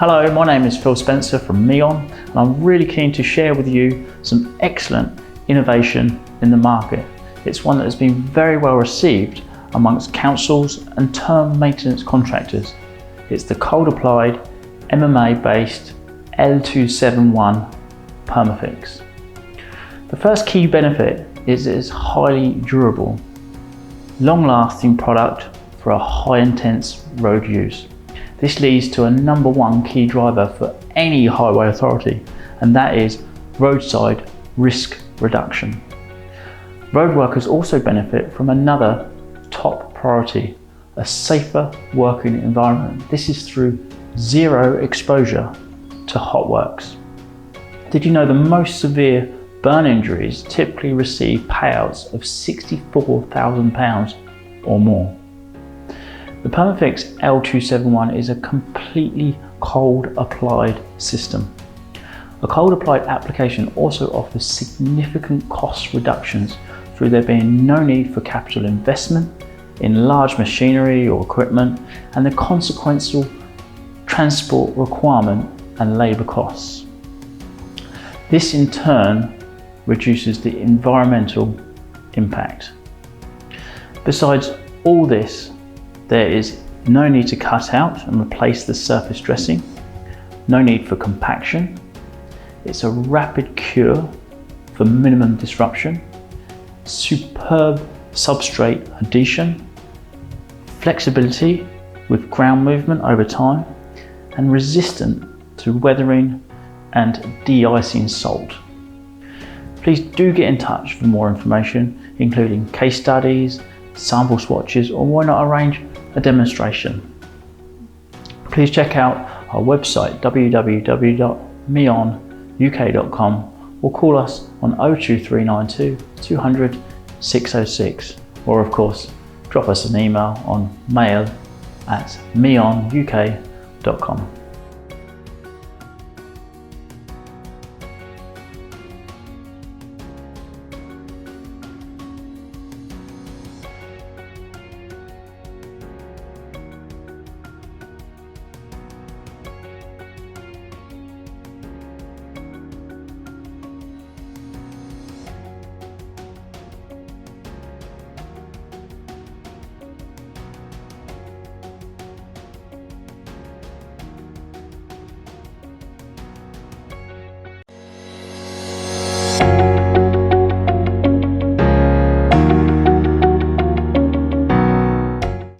Hello, my name is Phil Spencer from Meon, and I'm really keen to share with you some excellent innovation in the market. It's one that has been very well received amongst councils and term maintenance contractors. It's the cold applied MMA based L271 PermaFyx. The first key benefit is it's highly durable, long-lasting product for a high-intense road use. This leads to a number one key driver for any highway authority, and that is roadside risk reduction. Road workers also benefit from another top priority, a safer working environment. This is through zero exposure to hotworks. Did you know the most severe burn injuries typically receive payouts of £64,000 or more? The PemaFyx L271 is a completely cold applied system. A cold applied application also offers significant cost reductions through there being no need for capital investment in large machinery or equipment and the consequential transport requirement and labour costs. This in turn reduces the environmental impact. Besides all this, there is no need to cut out and replace the surface dressing, no need for compaction. It's a rapid cure for minimum disruption, superb substrate adhesion, flexibility with ground movement over time, and resistant to weathering and de-icing salt. Please do get in touch for more information, including case studies, sample swatches, or why not arrange a demonstration. Please check out our website www.meonuk.com or call us on 02392 200 606, or of course drop us an email on mail@meonuk.com.